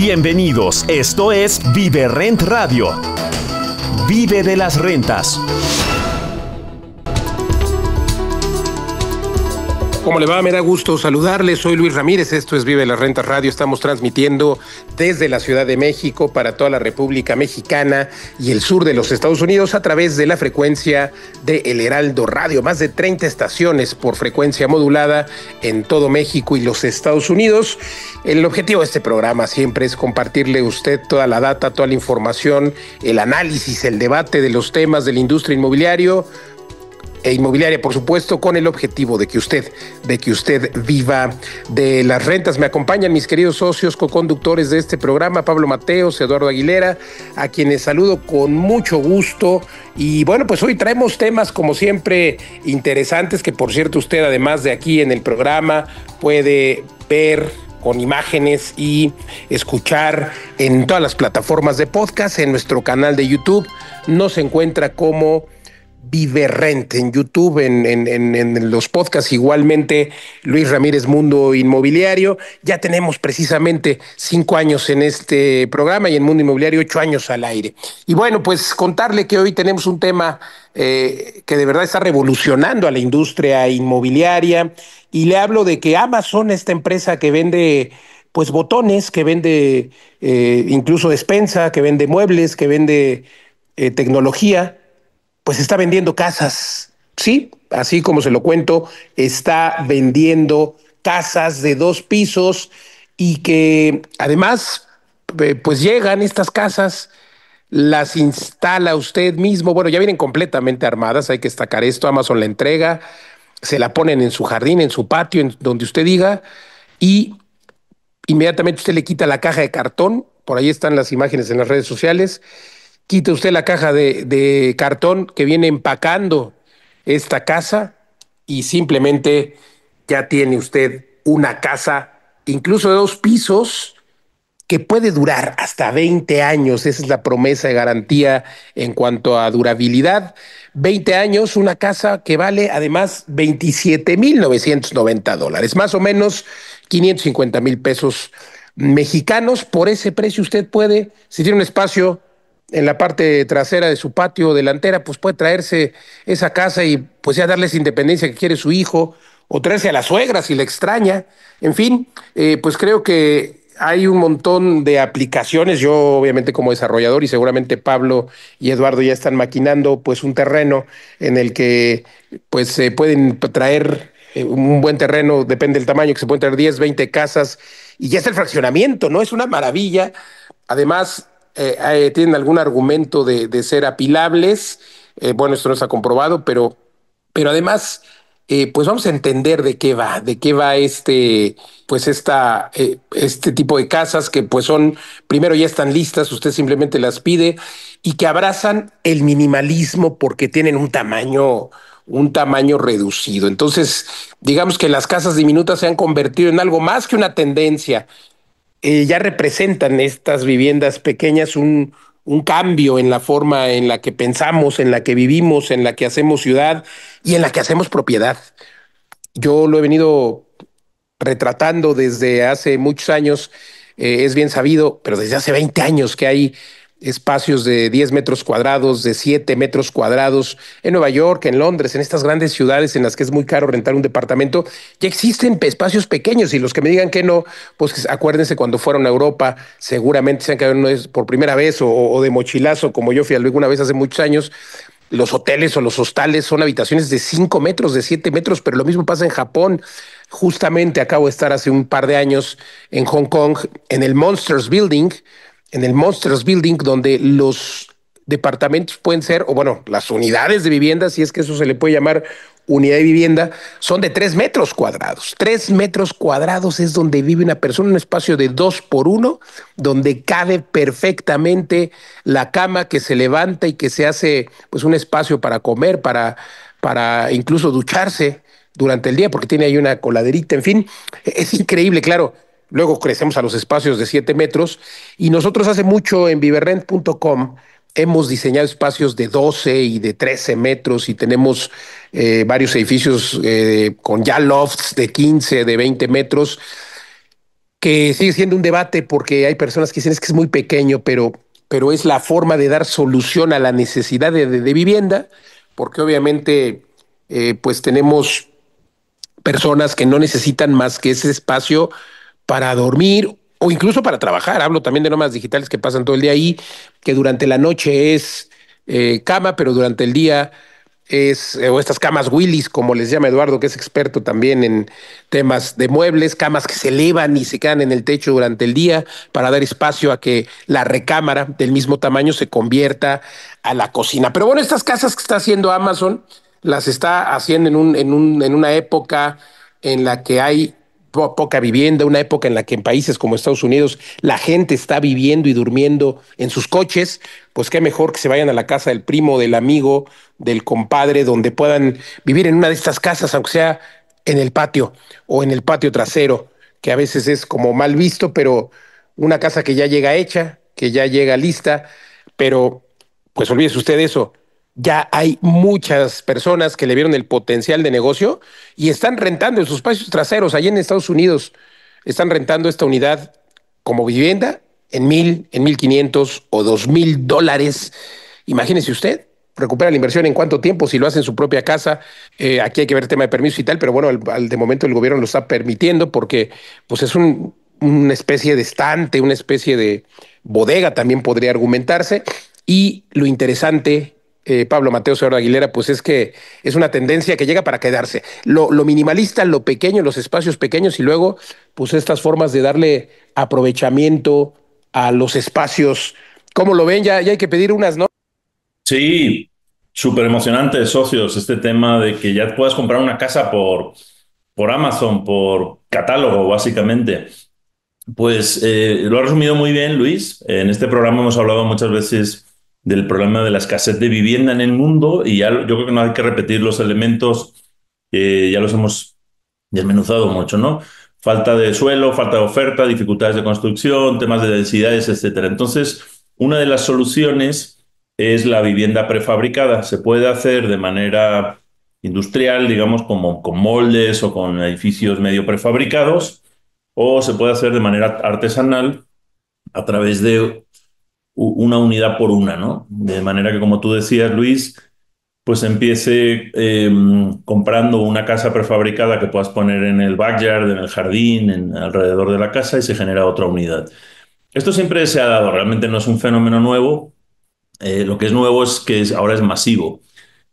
Bienvenidos, esto es Vive Rent Radio. Vive de las rentas. ¿Cómo le va? Me da gusto saludarles. Soy Luis Ramírez, esto es Vive las Rentas Radio. Estamos transmitiendo desde la Ciudad de México para toda la República Mexicana y el sur de los Estados Unidos a través de la frecuencia de El Heraldo Radio. Más de 30 estaciones por frecuencia modulada en todo México y los Estados Unidos. El objetivo de este programa siempre es compartirle a usted toda la data, toda la información, el análisis, el debate de los temas de la industria inmobiliaria, por supuesto, con el objetivo de que usted viva de las rentas. Me acompañan mis queridos socios coconductores de este programa, Pablo Mateos, Eduardo Aguilera, a quienes saludo con mucho gusto. Y bueno, pues hoy traemos temas como siempre interesantes, que por cierto usted además de aquí en el programa puede ver con imágenes y escuchar en todas las plataformas de podcast. En nuestro canal de YouTube nos encuentra como Vive Rent en YouTube, en los podcasts igualmente Luis Ramírez Mundo Inmobiliario. Ya tenemos precisamente 5 años en este programa y en Mundo Inmobiliario 8 años al aire. Y bueno, pues contarle que hoy tenemos un tema que de verdad está revolucionando a la industria inmobiliaria, y le hablo de que Amazon, esta empresa que vende pues botones, que vende incluso despensa, que vende muebles, que vende tecnología, pues está vendiendo casas, sí, así como se lo cuento, está vendiendo casas de 2 pisos y que además, pues llegan estas casas, las instala usted mismo. Bueno, ya vienen completamente armadas, hay que destacar esto. Amazon la entrega, se la ponen en su jardín, en su patio, en donde usted diga, y inmediatamente usted le quita la caja de cartón. Por ahí están las imágenes en las redes sociales. Quite usted la caja de cartón que viene empacando esta casa y simplemente ya tiene usted una casa, incluso de 2 pisos, que puede durar hasta 20 años. Esa es la promesa de garantía en cuanto a durabilidad. 20 años, una casa que vale además $27,990, más o menos 550,000 pesos mexicanos. Por ese precio usted puede, si tiene un espacio en la parte trasera de su patio delantera, pues puede traerse esa casa y pues ya darle esa independencia que quiere su hijo, o traerse a la suegra si le extraña. En fin, pues creo que hay un montón de aplicaciones. Yo obviamente como desarrollador, y seguramente Pablo y Eduardo ya están maquinando pues un terreno en el que pues se pueden traer un buen terreno, depende del tamaño, que se pueden traer 10, 20 casas y ya está el fraccionamiento, ¿no? Es una maravilla. Además, tienen algún argumento de ser apilables. Bueno, esto no está comprobado, pero además, pues vamos a entender de qué va este tipo de casas que pues son, primero ya están listas, usted simplemente las pide, y que abrazan el minimalismo porque tienen un tamaño reducido. Entonces, digamos que las casas diminutas se han convertido en algo más que una tendencia. Ya representan estas viviendas pequeñas un cambio en la forma en la que pensamos, en la que vivimos, en la que hacemos ciudad y en la que hacemos propiedad. Yo lo he venido retratando desde hace muchos años. Es bien sabido, pero desde hace 20 años que hay espacios de 10 metros cuadrados, de 7 metros cuadrados en Nueva York, en Londres, en estas grandes ciudades en las que es muy caro rentar un departamento. Ya existen espacios pequeños, y los que me digan que no, pues acuérdense cuando fueron a Europa, seguramente se han quedado por primera vez o de mochilazo, como yo fui alguna vez hace muchos años. Los hoteles o los hostales son habitaciones de 5 metros, de 7 metros, pero lo mismo pasa en Japón. Justamente acabo de estar hace un par de años en Hong Kong, en el Monsters Building, donde los departamentos pueden ser, o bueno, las unidades de vivienda, si es que eso se le puede llamar unidad de vivienda, son de 3 metros cuadrados. 3 metros cuadrados es donde vive una persona, un espacio de 2 por 1, donde cabe perfectamente la cama que se levanta y que se hace pues un espacio para comer, para incluso ducharse durante el día, porque tiene ahí una coladerita. En fin, es increíble, claro. Luego crecemos a los espacios de 7 metros, y nosotros hace mucho en viverrent.com hemos diseñado espacios de 12 y de 13 metros, y tenemos varios edificios con ya lofts de 15, de 20 metros. que sigue siendo un debate porque hay personas que dicen es que es muy pequeño, pero es la forma de dar solución a la necesidad de vivienda, porque obviamente pues tenemos personas que no necesitan más que ese espacio para dormir o incluso para trabajar. Hablo también de nómadas digitales que pasan todo el día ahí, que durante la noche es cama, pero durante el día o estas camas Willis, como les llama Eduardo, que es experto también en temas de muebles, camas que se elevan y se quedan en el techo durante el día para dar espacio a que la recámara del mismo tamaño se convierta a la cocina. Pero bueno, estas casas que está haciendo Amazon las está haciendo en una época en la que hay poca vivienda, una época en la que en países como Estados Unidos la gente está viviendo y durmiendo en sus coches, pues qué mejor que se vayan a la casa del primo, del amigo, del compadre, donde puedan vivir en una de estas casas, aunque sea en el patio o en el patio trasero, que a veces es como mal visto, pero una casa que ya llega hecha, que ya llega lista, pero pues olvídese usted de eso. Ya hay muchas personas que le vieron el potencial de negocio y están rentando en sus espacios traseros. Allí en Estados Unidos están rentando esta unidad como vivienda en 1,500 o $2,000. Imagínese usted, recupera la inversión en cuánto tiempo si lo hace en su propia casa. Aquí hay que ver el tema de permisos y tal, pero bueno, de momento el gobierno lo está permitiendo porque pues es una especie de estante, una especie de bodega también podría argumentarse. Y lo interesante, Pablo Mateo Señor Aguilera, pues es que es una tendencia que llega para quedarse. Lo minimalista, lo pequeño, los espacios pequeños y luego, pues estas formas de darle aprovechamiento a los espacios. ¿Cómo lo ven? Ya hay que pedir unas, ¿no? Sí, súper emocionante, socios, este tema de que ya puedas comprar una casa por Amazon, por catálogo, básicamente. Pues lo ha resumido muy bien, Luis. En este programa hemos hablado muchas veces del problema de la escasez de vivienda en el mundo y yo creo que no hay que repetir los elementos, ya los hemos desmenuzado mucho, ¿no? Falta de suelo, falta de oferta, dificultades de construcción, temas de densidades, etcétera. Entonces, una de las soluciones es la vivienda prefabricada. Se puede hacer de manera industrial, digamos, como con moldes o con edificios medio prefabricados, o se puede hacer de manera artesanal a través de una unidad por una, ¿no? De manera que, como tú decías, Luis, pues empiece comprando una casa prefabricada que puedas poner en el backyard, en el jardín, alrededor de la casa y se genera otra unidad. Esto siempre se ha dado, realmente no es un fenómeno nuevo. Lo que es nuevo es que ahora es masivo.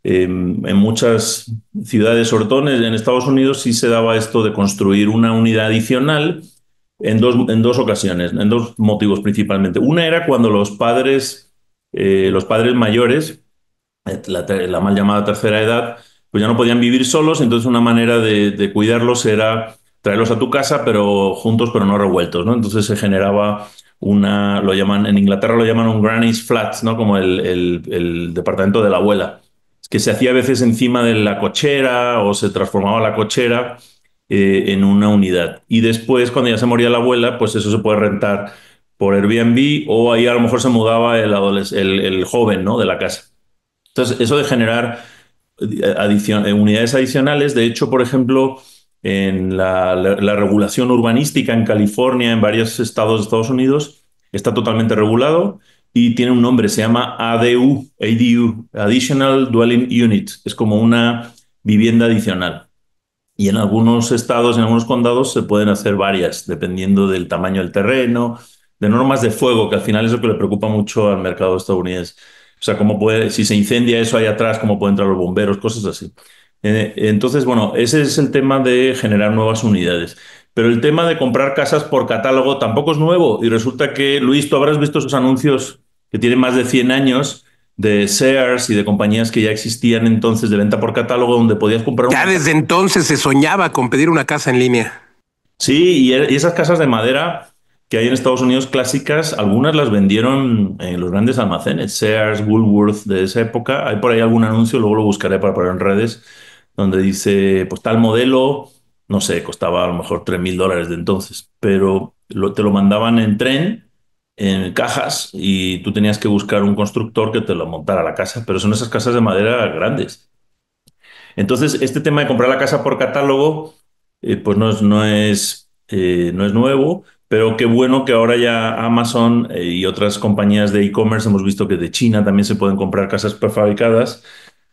En muchas ciudades, sobre todo en Estados Unidos, sí se daba esto de construir una unidad adicional en dos ocasiones, en dos motivos principalmente. Una era cuando los padres mayores, la mal llamada tercera edad, pues ya no podían vivir solos, entonces una manera de cuidarlos era traerlos a tu casa, pero juntos, pero no revueltos, ¿no? Entonces se generaba en Inglaterra lo llaman un granny's flat, ¿no? Como el departamento de la abuela, que se hacía a veces encima de la cochera o se transformaba la cochera en una unidad. Y después, cuando ya se moría la abuela, pues eso se puede rentar por Airbnb o ahí a lo mejor se mudaba el joven, ¿no? De la casa. Entonces, eso de generar unidades adicionales, de hecho, por ejemplo, en la regulación urbanística en California, en varios estados de Estados Unidos, está totalmente regulado y tiene un nombre, se llama ADU, Additional Dwelling Unit. Es como una vivienda adicional. Y en algunos estados, en algunos condados, se pueden hacer varias, dependiendo del tamaño del terreno, de normas de fuego, que al final es lo que le preocupa mucho al mercado estadounidense. O sea, si se incendia eso ahí atrás, cómo pueden entrar los bomberos, cosas así. Entonces, bueno, ese es el tema de generar nuevas unidades. Pero el tema de comprar casas por catálogo tampoco es nuevo. Y resulta que, Luis, tú habrás visto esos anuncios que tienen más de 100 años de Sears y de compañías que ya existían entonces de venta por catálogo donde podías comprar Ya una. desde entonces se soñaba con pedir una casa en línea. Sí, y esas casas de madera que hay en Estados Unidos clásicas, algunas las vendieron en los grandes almacenes, Sears, Woolworth de esa época. Hay por ahí algún anuncio, luego lo buscaré para poner en redes, donde dice, pues tal modelo, no sé, costaba a lo mejor $3,000 de entonces, pero te lo mandaban en tren, en cajas, y tú tenías que buscar un constructor que te lo montara a la casa, pero son esas casas de madera grandes. Entonces, este tema de comprar la casa por catálogo, pues no es nuevo, pero qué bueno que ahora ya Amazon y otras compañías de e-commerce hemos visto que de China también se pueden comprar casas prefabricadas,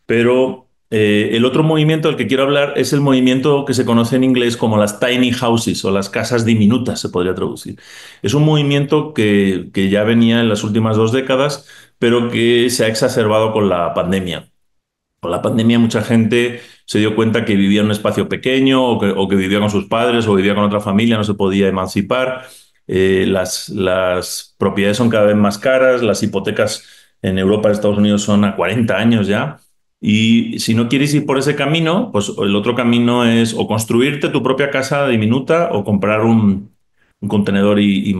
pero el otro movimiento del que quiero hablar es el movimiento que se conoce en inglés como las tiny houses o las casas diminutas, se podría traducir. Es un movimiento que ya venía en las últimas 2 décadas, pero que se ha exacerbado con la pandemia. Con la pandemia mucha gente se dio cuenta que vivía en un espacio pequeño o que vivía con sus padres o vivía con otra familia, no se podía emancipar. Las propiedades son cada vez más caras, las hipotecas en Europa y Estados Unidos son a 40 años ya. Y si no quieres ir por ese camino, pues el otro camino es o construirte tu propia casa diminuta o comprar un contenedor y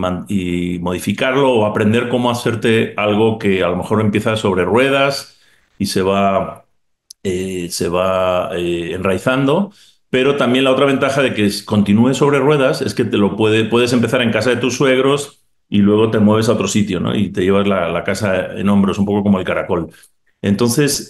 modificarlo o aprender cómo hacerte algo que a lo mejor empieza sobre ruedas y se va enraizando, pero también la otra ventaja de que continúe sobre ruedas es que puedes empezar en casa de tus suegros y luego te mueves a otro sitio, ¿no? Y te llevas la casa en hombros, un poco como el caracol. Entonces,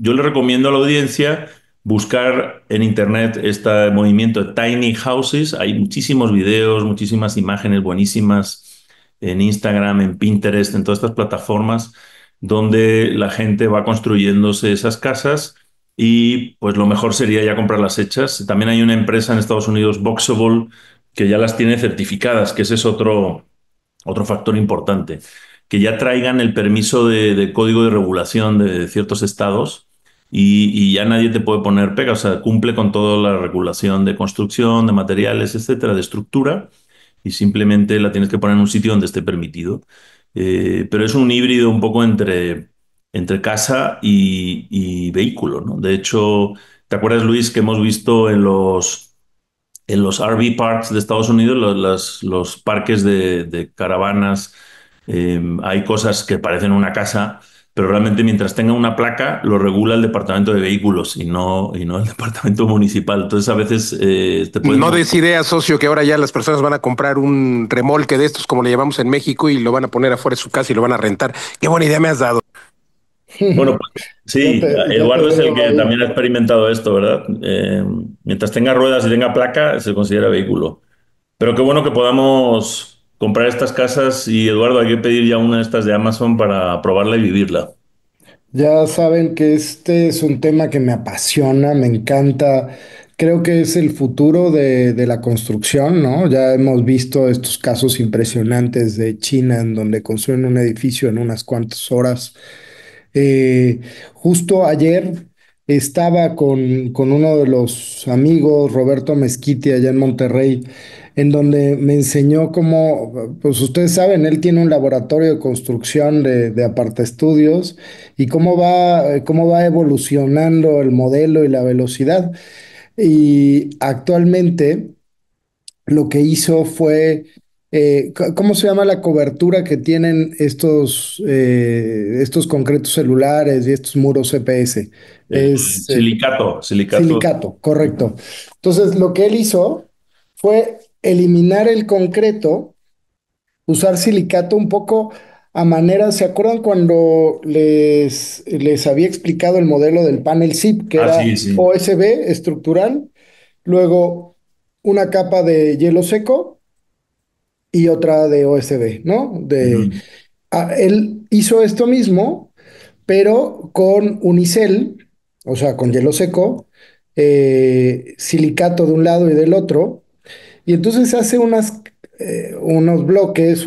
yo le recomiendo a la audiencia buscar en internet este movimiento de tiny houses. Hay muchísimos videos, muchísimas imágenes buenísimas en Instagram, en Pinterest, en todas estas plataformas donde la gente va construyéndose esas casas y pues lo mejor sería ya comprarlas hechas. También hay una empresa en Estados Unidos, Boxable, que ya las tiene certificadas, que ese es otro factor importante, que ya traigan el permiso de código de regulación de ciertos estados y ya nadie te puede poner pega, o sea, cumple con toda la regulación de construcción, de materiales, etcétera, de estructura y simplemente la tienes que poner en un sitio donde esté permitido. Pero es un híbrido un poco entre casa y vehículo, ¿no? De hecho, ¿te acuerdas, Luis, que hemos visto en los RV parks de Estados Unidos, los parques de caravanas? Hay cosas que parecen una casa, pero realmente mientras tenga una placa, lo regula el departamento de vehículos y no el departamento municipal. Entonces, a veces te puedes... No des idea, socio, que ahora ya las personas van a comprar un remolque de estos, como le llamamos en México, y lo van a poner afuera de su casa y lo van a rentar. Qué buena idea me has dado. Bueno, pues sí, Ya te Eduardo es el veo que ahí. también ha experimentado esto, ¿verdad? Mientras tenga ruedas y tenga placa, se considera vehículo. Pero qué bueno que podamos comprar estas casas y Eduardo, hay que pedir ya una de estas de Amazon para probarla y vivirla. Ya saben que este es un tema que me apasiona, me encanta. Creo que es el futuro de la construcción, ¿no? Ya hemos visto estos casos impresionantes de China en donde construyen un edificio en unas cuantas horas. Eh, Justo ayer estaba con uno de los amigos, Roberto Mezquiti, allá en Monterrey, en donde me enseñó cómo, pues ustedes saben, él tiene un laboratorio de construcción de apartaestudios y cómo va evolucionando el modelo y la velocidad. Y actualmente lo que hizo fue, ¿cómo se llama la cobertura que tienen estos concretos celulares y estos muros CPS? El Es silicato. silicato, correcto. Entonces, lo que él hizo fue eliminar el concreto, usar silicato un poco a manera, ¿se acuerdan cuando les había explicado el modelo del panel SIP, que Ah, era sí, sí. OSB estructural, luego una capa de hielo seco y otra de OSB, ¿no? Ujú. Él hizo esto mismo, pero con unicel, o sea, con hielo seco, silicato de un lado y del otro, y entonces hace unos bloques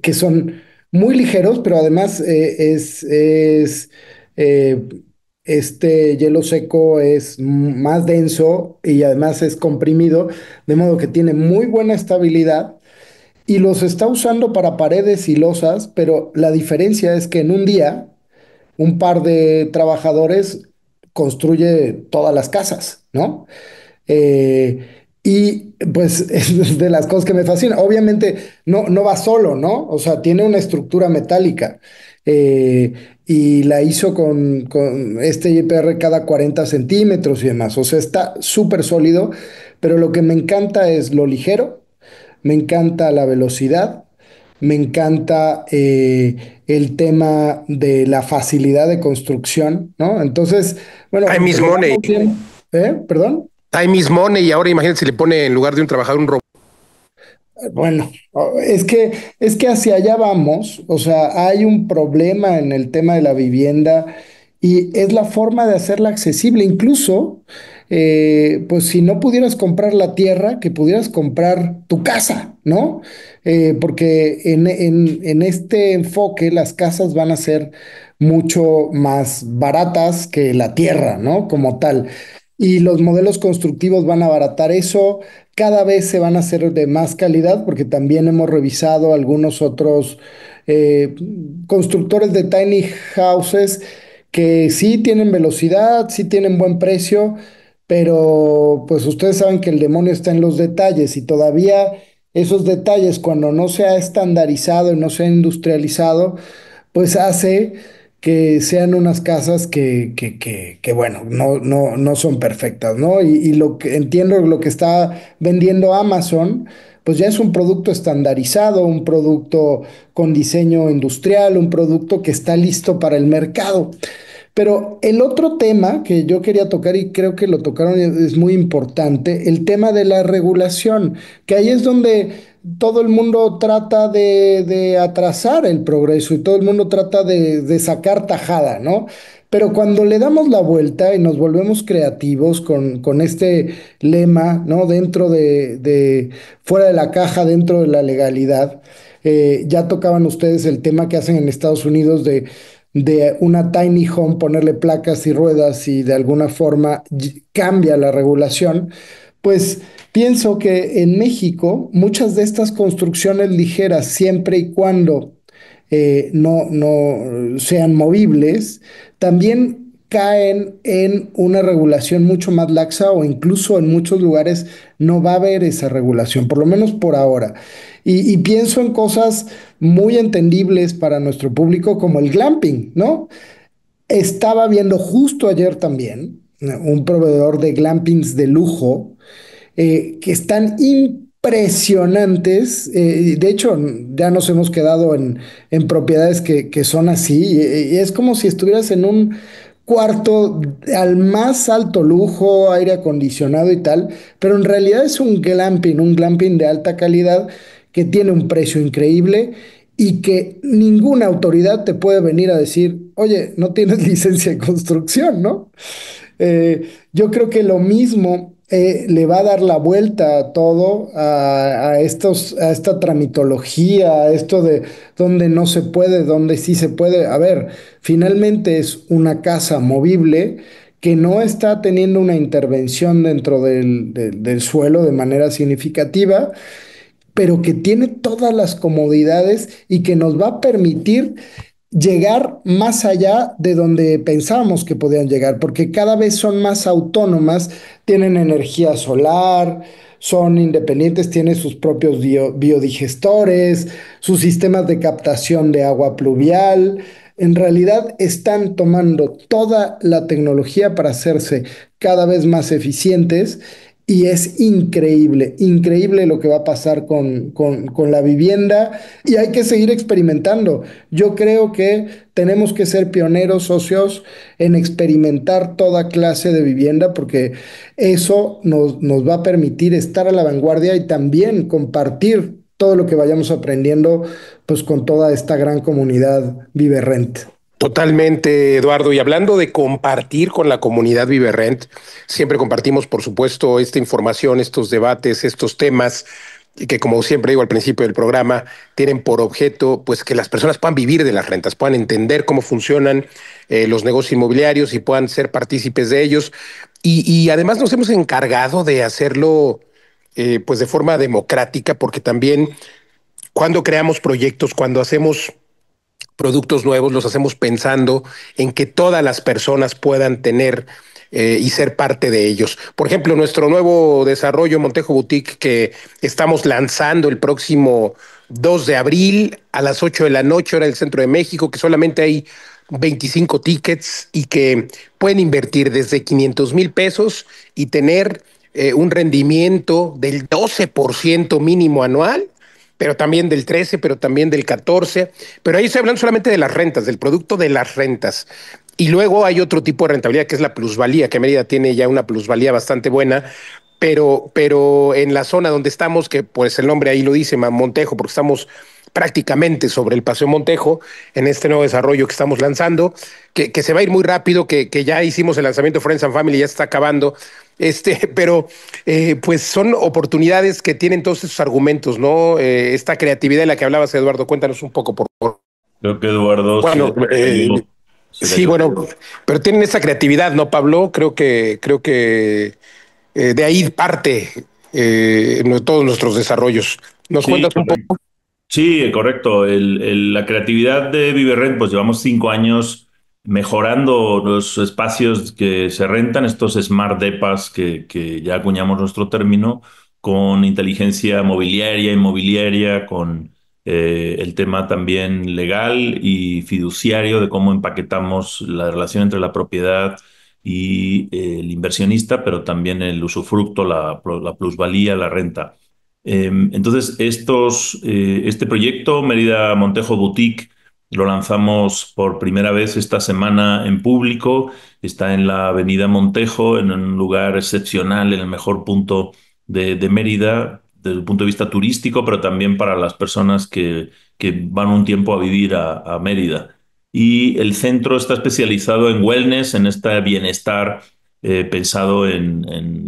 que son muy ligeros, pero además eh, este hielo seco es más denso y además es comprimido, de modo que tiene muy buena estabilidad y los está usando para paredes y losas, pero la diferencia es que en un día un par de trabajadores construye todas las casas, ¿no? Y pues es de las cosas que me fascina. Obviamente no va solo, ¿no? O sea, tiene una estructura metálica eh, y la hizo con este IPR cada 40 centímetros y demás. O sea, está súper sólido, pero lo que me encanta es lo ligero, me encanta la velocidad, me encanta el tema de la facilidad de construcción, ¿no? Entonces, bueno, Time is lo money. vamos bien. ¿Perdón? Time is money. Y ahora imagínate si le pone en lugar de un trabajador un robot. Bueno, es que hacia allá vamos, o sea, hay un problema en el tema de la vivienda y es la forma de hacerla accesible. Incluso, pues si no pudieras comprar la tierra, que pudieras comprar tu casa, ¿no? Porque en este enfoque las casas van a ser mucho más baratas que la tierra, ¿no? Como tal. Y los modelos constructivos van a abaratar eso, cada vez se van a hacer de más calidad porque también hemos revisado algunos otros eh, constructores de tiny houses que sí tienen velocidad, sí tienen buen precio, pero pues ustedes saben que el demonio está en los detalles y todavía esos detalles cuando no se ha estandarizado y no se ha industrializado, pues hace que sean unas casas que, bueno, no son perfectas, ¿no? Y lo que entiendo, lo que está vendiendo Amazon, pues ya es un producto estandarizado, un producto con diseño industrial, un producto que está listo para el mercado. Pero el otro tema que yo quería tocar y creo que lo tocaron es muy importante, el tema de la regulación, que ahí es donde todo el mundo trata de atrasar el progreso y todo el mundo trata de sacar tajada, ¿no? Pero cuando le damos la vuelta y nos volvemos creativos con este lema, ¿no? Fuera de la caja, dentro de la legalidad, ya tocaban ustedes el tema que hacen en Estados Unidos de una tiny home, ponerle placas y ruedas y de alguna forma cambia la regulación, pues pienso que en México muchas de estas construcciones ligeras, siempre y cuando no sean movibles, también caen en una regulación mucho más laxa o incluso en muchos lugares no va a haber esa regulación, por lo menos por ahora. Y pienso en cosas muy entendibles para nuestro público como el glamping, ¿no? Estaba viendo justo ayer también un proveedor de glampings de lujo que están impresionantes. De hecho, ya nos hemos quedado en propiedades que son así. Y es como si estuvieras en un cuarto al más alto lujo, aire acondicionado y tal, pero en realidad es un glamping de alta calidad que tiene un precio increíble y que ninguna autoridad te puede venir a decir, oye, no tienes licencia de construcción, ¿no? Yo creo que lo mismo le va a dar la vuelta a todo, a esta tramitología, a esto de donde no se puede, donde sí se puede. A ver, finalmente es una casa movible que no está teniendo una intervención dentro del suelo de manera significativa, pero que tiene todas las comodidades y que nos va a permitir llegar más allá de donde pensábamos que podían llegar, porque cada vez son más autónomas, tienen energía solar, son independientes, tienen sus propios biodigestores, sus sistemas de captación de agua pluvial. En realidad están tomando toda la tecnología para hacerse cada vez más eficientes y es increíble, increíble lo que va a pasar con la vivienda y hay que seguir experimentando. Yo creo que tenemos que ser pioneros socios en experimentar toda clase de vivienda porque eso nos va a permitir estar a la vanguardia y también compartir todo lo que vayamos aprendiendo pues con toda esta gran comunidad Viverrent. Totalmente, Eduardo. Y hablando de compartir con la comunidad Viverrent, siempre compartimos, por supuesto, esta información, estos debates, estos temas y que, como siempre digo al principio del programa, tienen por objeto, pues, que las personas puedan vivir de las rentas, puedan entender cómo funcionan los negocios inmobiliarios y puedan ser partícipes de ellos. Y además nos hemos encargado de hacerlo, pues, de forma democrática, porque también cuando creamos proyectos, cuando hacemos productos nuevos, los hacemos pensando en que todas las personas puedan tener y ser parte de ellos. Por ejemplo, nuestro nuevo desarrollo Montejo Boutique que estamos lanzando el próximo 2 de abril a las 8 de la noche, hora del centro de México, que solamente hay 25 tickets y que pueden invertir desde 500,000 pesos y tener un rendimiento del 12% mínimo anual, pero también del 13, pero también del 14. Pero ahí estoy hablando solamente de las rentas, del producto de las rentas. Y luego hay otro tipo de rentabilidad que es la plusvalía, que Mérida tiene ya una plusvalía bastante buena, pero en la zona donde estamos, que pues el nombre ahí lo dice, Montejo, porque estamos prácticamente sobre el Paseo Montejo, en este nuevo desarrollo que estamos lanzando, que se va a ir muy rápido, que ya hicimos el lanzamiento Friends and Family, ya está acabando, pero pues son oportunidades que tienen todos esos argumentos, ¿no? Esta creatividad de la que hablabas, Eduardo, cuéntanos un poco, por favor. Creo que Eduardo Bueno, se sí, cayó. bueno, pero tienen esa creatividad, ¿no, Pablo? Creo que de ahí parte todos nuestros desarrollos. ¿Nos Sí, cuentas un poco? sí, correcto. La creatividad de ViveRent, pues llevamos 5 años mejorando los espacios que se rentan, estos smart depas que ya acuñamos nuestro término, con inteligencia mobiliaria, inmobiliaria, con el tema también legal y fiduciario de cómo empaquetamos la relación entre la propiedad y el inversionista, pero también el usufructo, la plusvalía, la renta. Entonces, este proyecto, Mérida Montejo Boutique, lo lanzamos por primera vez esta semana en público. Está en la Avenida Montejo, en un lugar excepcional, en el mejor punto de Mérida, desde el punto de vista turístico, pero también para las personas que van un tiempo a vivir a Mérida. Y el centro está especializado en wellness, en este bienestar pensado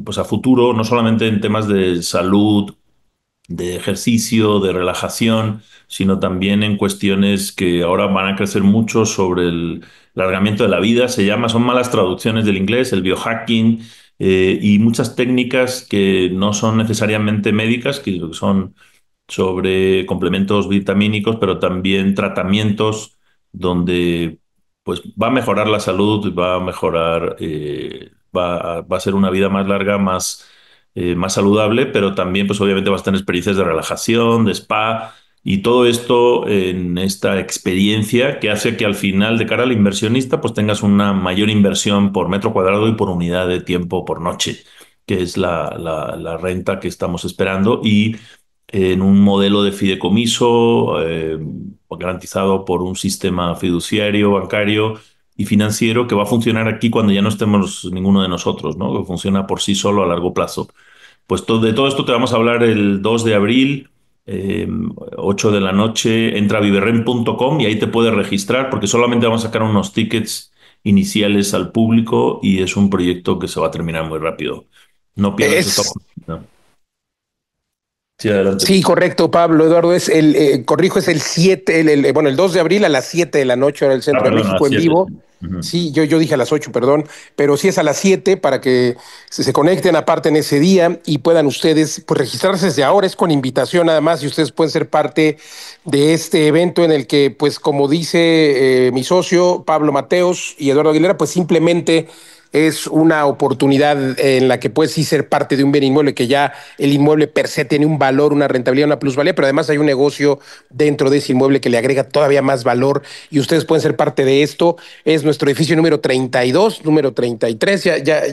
pues a futuro, no solamente en temas de salud, de ejercicio, de relajación, sino también en cuestiones que ahora van a crecer mucho sobre el alargamiento de la vida. Son malas traducciones del inglés, el biohacking, y muchas técnicas que no son necesariamente médicas, que son sobre complementos vitamínicos, pero también tratamientos donde pues va a mejorar la salud, va a mejorar, va a ser una vida más larga, más saludable, pero también pues obviamente vas a tener experiencias de relajación, de spa y todo esto en esta experiencia que hace que al final de cara al inversionista pues tengas una mayor inversión por metro cuadrado y por unidad de tiempo por noche, que es la renta que estamos esperando y en un modelo de fideicomiso garantizado por un sistema fiduciario, bancario y financiero que va a funcionar aquí cuando ya no estemos ninguno de nosotros, ¿no? Que funciona por sí solo a largo plazo. Pues de todo esto te vamos a hablar el 2 de abril, eh, 8 de la noche. Entra a viverrent.com y ahí te puedes registrar porque solamente vamos a sacar unos tickets iniciales al público y es un proyecto que se va a terminar muy rápido. No pierdas esta Es, oportunidad. Sí, adelante. sí, correcto, Pablo. Eduardo, corrijo, es el 7, bueno, el 2 de abril a las 7 de la noche, hora del Ah, centro de perdón, a México las en 7. vivo. Ujú. Sí, yo dije a las 8, perdón, pero sí es a las 7 para que se conecten aparte en ese día y puedan ustedes pues, registrarse desde ahora. Es con invitación nada más y ustedes pueden ser parte de este evento en el que, pues como dice mi socio Pablo Mateos y Eduardo Aguilera, pues simplemente es una oportunidad en la que puedes sí ser parte de un bien inmueble, que ya el inmueble per se tiene un valor, una rentabilidad, una plusvalía, pero además hay un negocio dentro de ese inmueble que le agrega todavía más valor y ustedes pueden ser parte de esto. Es nuestro edificio número 32, número 33,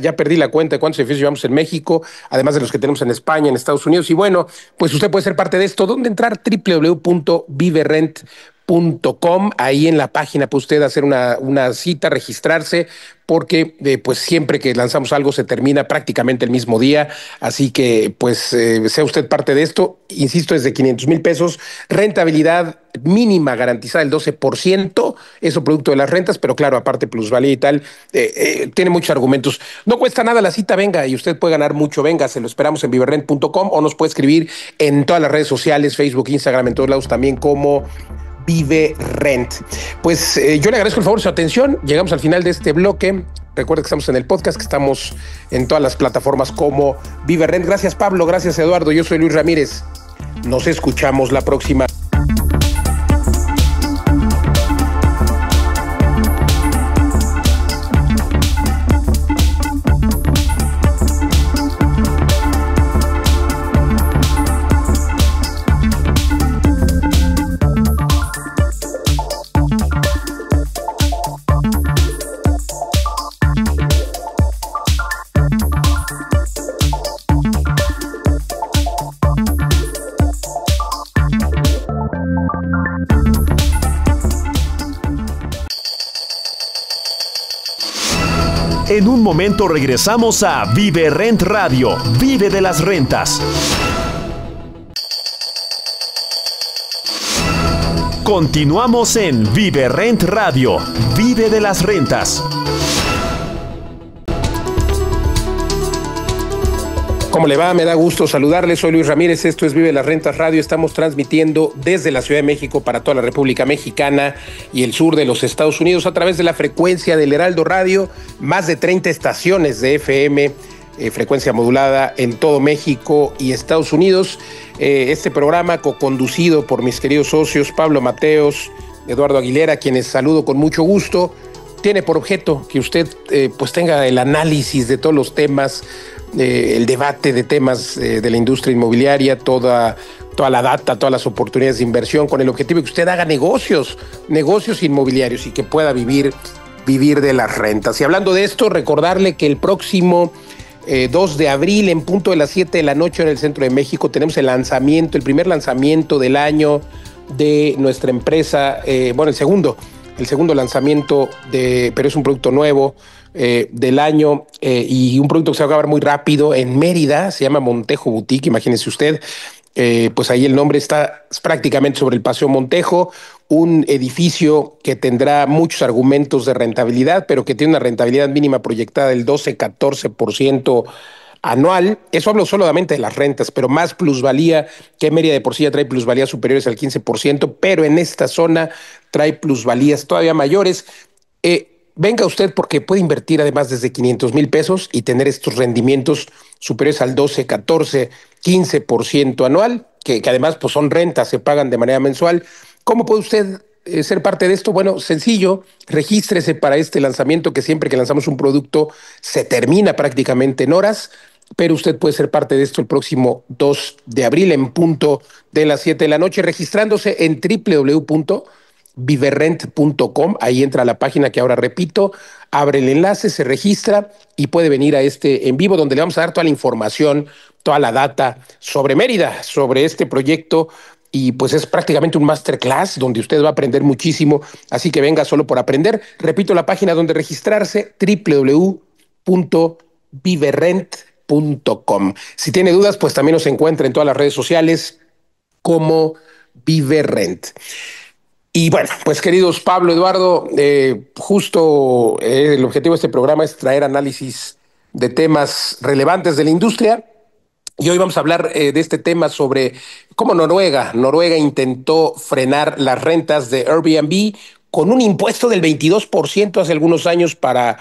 ya perdí la cuenta de cuántos edificios llevamos en México, además de los que tenemos en España, en Estados Unidos, y bueno, pues usted puede ser parte de esto. ¿Dónde entrar? www.viverrent.com. Ahí en la página puede usted hacer una cita, registrarse, porque pues siempre que lanzamos algo se termina prácticamente el mismo día, así que pues sea usted parte de esto, insisto, es de 500,000 pesos, rentabilidad mínima garantizada el 12%, eso producto de las rentas, pero claro, aparte plusvalía y tal, tiene muchos argumentos. No cuesta nada la cita, venga, y usted puede ganar mucho, venga, se lo esperamos en viverrent.com o nos puede escribir en todas las redes sociales, Facebook, Instagram, en todos lados también como Vive Rent. Pues yo le agradezco el favor de su atención. Llegamos al final de este bloque. Recuerda que estamos en el podcast, que estamos en todas las plataformas como Vive Rent. Gracias, Pablo. Gracias, Eduardo. Yo soy Luis Ramírez. Nos escuchamos la próxima. En un momento regresamos a Vive Rent Radio. Vive de las rentas. Continuamos en Vive Rent Radio. Vive de las rentas. ¿Cómo le va? Me da gusto saludarles. Soy Luis Ramírez. Esto es Vive las Rentas Radio. Estamos transmitiendo desde la Ciudad de México para toda la República Mexicana y el sur de los Estados Unidos a través de la frecuencia del Heraldo Radio. Más de 30 estaciones de FM, frecuencia modulada en todo México y Estados Unidos. Este programa co-conducido por mis queridos socios Pablo Mateos, Eduardo Aguilera, quienes saludo con mucho gusto, tiene por objeto que usted pues tenga el análisis de todos los temas, el debate de temas de la industria inmobiliaria, toda la data, todas las oportunidades de inversión, con el objetivo de que usted haga negocios inmobiliarios y que pueda vivir de las rentas. Y hablando de esto, recordarle que el próximo 2 de abril, en punto de las 7 de la noche en el centro de México, tenemos el primer lanzamiento del año de nuestra empresa, el segundo lanzamiento, pero es un producto nuevo del año y un producto que se va a acabar muy rápido en Mérida, se llama Montejo Boutique, imagínese usted. Pues ahí el nombre está prácticamente sobre el Paseo Montejo, un edificio que tendrá muchos argumentos de rentabilidad, pero que tiene una rentabilidad mínima proyectada del 12-14% anual. Eso hablo solamente de las rentas, pero más plusvalía, que Mérida de por sí ya trae plusvalías superiores al 15%, pero en esta zona trae plusvalías todavía mayores. Venga usted porque puede invertir además desde 500,000 pesos y tener estos rendimientos superiores al 12, 14, 15% anual, que además pues son rentas, se pagan de manera mensual. ¿Cómo puede usted ser parte de esto? Bueno, sencillo, regístrese para este lanzamiento, que siempre que lanzamos un producto se termina prácticamente en horas, pero usted puede ser parte de esto el próximo 2 de abril en punto de las 7 de la noche, registrándose en www.viverrent.com. Ahí entra a la página que ahora repito, abre el enlace, se registra y puede venir a este en vivo, donde le vamos a dar toda la información, toda la data sobre Mérida, sobre este proyecto. Y pues es prácticamente un masterclass donde usted va a aprender muchísimo, así que venga solo por aprender. Repito la página donde registrarse, www.viverrent.com. Si tiene dudas, pues también nos encuentra en todas las redes sociales como Viverrent. Y bueno, pues queridos Pablo, Eduardo, justo el objetivo de este programa es traer análisis de temas relevantes de la industria. Y hoy vamos a hablar de este tema sobre cómo Noruega intentó frenar las rentas de Airbnb con un impuesto del 22% hace algunos años para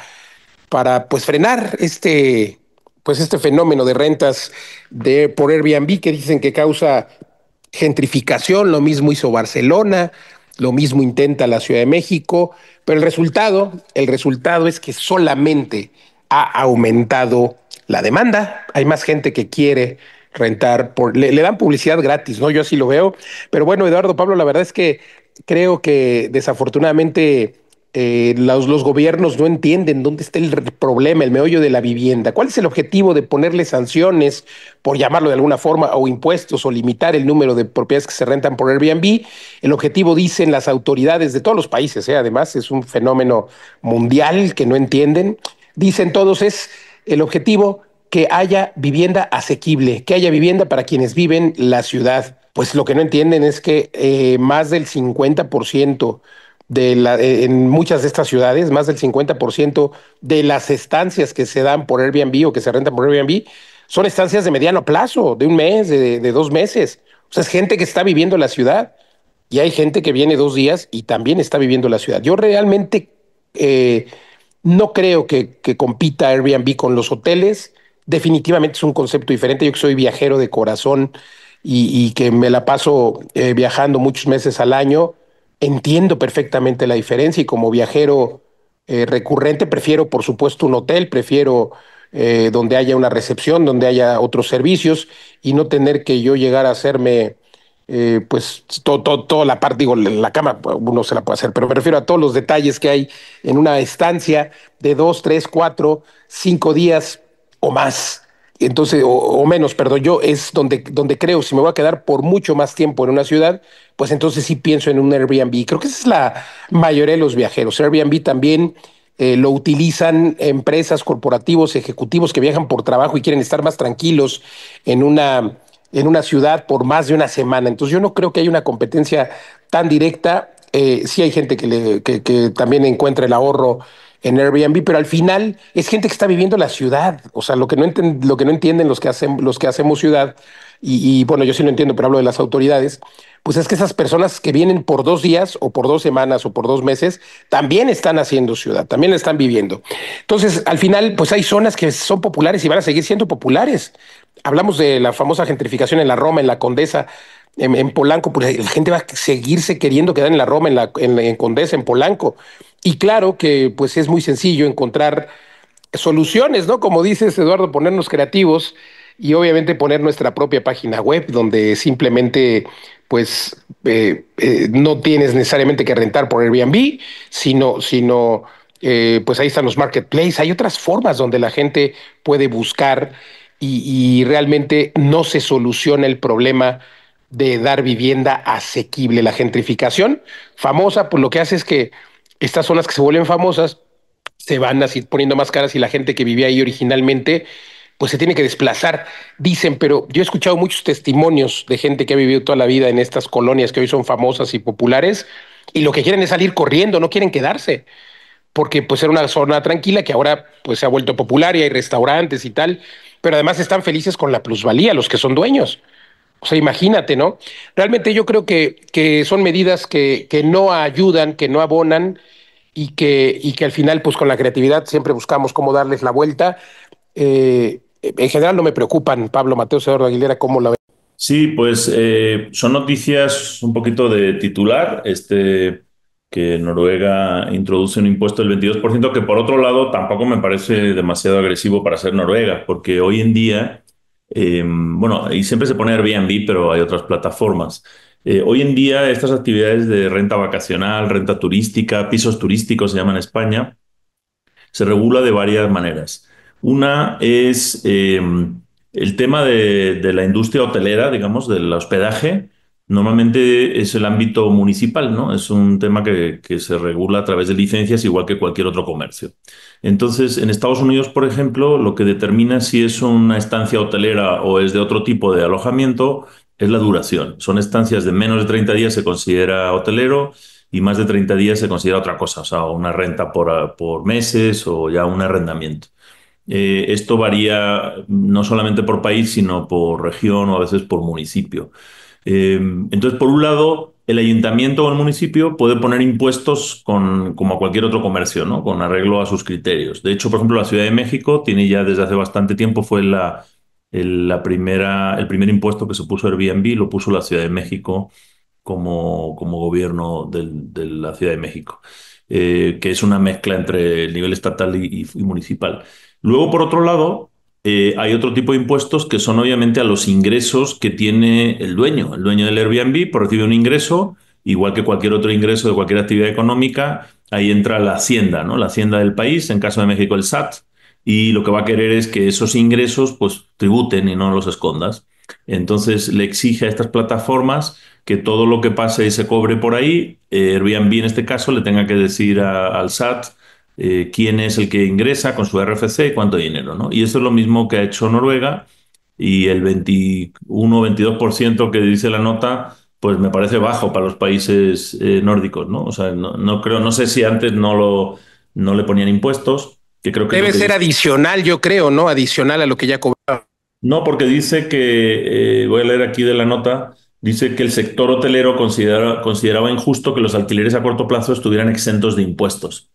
pues frenar este fenómeno de rentas por Airbnb, que dicen que causa gentrificación. Lo mismo hizo Barcelona, lo mismo intenta la Ciudad de México, pero el resultado es que solamente ha aumentado la demanda. Hay más gente que quiere rentar, le dan publicidad gratis, ¿no? Yo así lo veo. Pero bueno, Eduardo, Pablo, la verdad es que creo que desafortunadamente los gobiernos no entienden dónde está el problema, el meollo de la vivienda. ¿Cuál es el objetivo de ponerle sanciones, por llamarlo de alguna forma, o impuestos, o limitar el número de propiedades que se rentan por Airbnb? El objetivo, dicen las autoridades de todos los países, además es un fenómeno mundial que no entienden, dicen todos, es el objetivo que haya vivienda asequible, que haya vivienda para quienes viven la ciudad. Pues lo que no entienden es que más del 50% en muchas de estas ciudades, más del 50% de las estancias que se dan por Airbnb o que se rentan por Airbnb son estancias de mediano plazo, de un mes, de 2 meses. O sea, es gente que está viviendo la ciudad, y hay gente que viene 2 días y también está viviendo la ciudad. Yo realmente no creo que compita Airbnb con los hoteles. Definitivamente es un concepto diferente. Yo que soy viajero de corazón y que me la paso viajando muchos meses al año, entiendo perfectamente la diferencia, y como viajero recurrente prefiero, por supuesto, un hotel, prefiero donde haya una recepción, donde haya otros servicios, y no tener que yo llegar a hacerme pues toda la parte, digo, la cama uno se la puede hacer, pero me refiero a todos los detalles que hay en una estancia de 2, 3, 4, 5 días o más. Entonces, o menos, perdón, yo es donde creo, si me voy a quedar por mucho más tiempo en una ciudad, pues entonces sí pienso en un Airbnb. Creo que esa es la mayoría de los viajeros. Airbnb también lo utilizan empresas, corporativos, ejecutivos que viajan por trabajo y quieren estar más tranquilos en una ciudad por más de una semana. Entonces yo no creo que haya una competencia tan directa. Sí hay gente que también encuentra el ahorro en Airbnb, pero al final es gente que está viviendo la ciudad. O sea, lo que no entienden los que hacemos ciudad, bueno, yo sí lo entiendo, pero hablo de las autoridades, pues es que esas personas que vienen por 2 días o por 2 semanas o por 2 meses, también están haciendo ciudad, también la están viviendo. Entonces, al final, pues hay zonas que son populares y van a seguir siendo populares. Hablamos de la famosa gentrificación en la Roma, en la Condesa, en Polanco, pues la gente va a seguirse queriendo quedar en la Roma, en Condesa, en Polanco. Y claro que pues es muy sencillo encontrar soluciones, ¿no? Como dices, Eduardo, ponernos creativos y obviamente poner nuestra propia página web donde simplemente, pues, no tienes necesariamente que rentar por Airbnb, pues ahí están los marketplaces. Hay otras formas donde la gente puede buscar y realmente no se soluciona el problema de dar vivienda asequible. La gentrificación famosa, pues lo que hace es que estas zonas que se vuelven famosas se van así poniendo más caras y la gente que vivía ahí originalmente pues se tiene que desplazar. Dicen, pero yo he escuchado muchos testimonios de gente que ha vivido toda la vida en estas colonias que hoy son famosas y populares y lo que quieren es salir corriendo, no quieren quedarse, porque pues era una zona tranquila que ahora pues se ha vuelto popular y hay restaurantes y tal, pero además están felices con la plusvalía, los que son dueños. O sea, imagínate, ¿no? Realmente yo creo que son medidas que no ayudan, que no abonan y que al final, pues con la creatividad siempre buscamos cómo darles la vuelta. En general no me preocupan, Pablo, Mateo, Eduardo Aguilera, cómo la ven. Sí, pues son noticias un poquito de titular, que Noruega introduce un impuesto del 22%, que por otro lado tampoco me parece demasiado agresivo para ser Noruega, porque hoy en día, bueno, y siempre se pone Airbnb, pero hay otras plataformas. Hoy en día estas actividades de renta vacacional, renta turística, pisos turísticos se llaman en España, se regula de varias maneras. Una es el tema de la industria hotelera, digamos, del hospedaje. Normalmente es el ámbito municipal, ¿no? Es un tema que se regula a través de licencias, igual que cualquier otro comercio. Entonces, en Estados Unidos, por ejemplo, lo que determina si es una estancia hotelera o es de otro tipo de alojamiento es la duración. Son estancias de menos de 30 días, se considera hotelero, y más de 30 días se considera otra cosa, o sea, una renta por meses o ya un arrendamiento. Esto varía no solamente por país, sino por región o a veces por municipio. Entonces, por un lado, el ayuntamiento o el municipio puede poner impuestos como a cualquier otro comercio, ¿no? Con arreglo a sus criterios. De hecho, por ejemplo, la Ciudad de México tiene ya desde hace bastante tiempo, fue el primer impuesto que se puso Airbnb, lo puso la Ciudad de México como gobierno de la Ciudad de México, que es una mezcla entre el nivel estatal y municipal. Luego, por otro lado, hay otro tipo de impuestos que son obviamente a los ingresos que tiene el dueño. El dueño del Airbnb pues, recibe un ingreso, igual que cualquier otro ingreso de cualquier actividad económica. Ahí entra la hacienda, ¿no? La hacienda del país, en caso de México el SAT, y lo que va a querer es que esos ingresos pues tributen y no los escondas. Entonces le exige a estas plataformas que todo lo que pase y se cobre por ahí, Airbnb en este caso le tenga que decir al SAT quién es el que ingresa con su RFC y cuánto dinero, ¿no? Y eso es lo mismo que ha hecho Noruega, y el 21-22% que dice la nota, pues me parece bajo para los países nórdicos, ¿no? O sea, no creo, no sé si antes no le ponían impuestos, que creo que es lo Debe que ser dice. adicional, yo creo, ¿no? Adicional a lo que ya cobraba. No, porque dice que, voy a leer aquí de la nota, dice que el sector hotelero consideraba injusto que los alquileres a corto plazo estuvieran exentos de impuestos.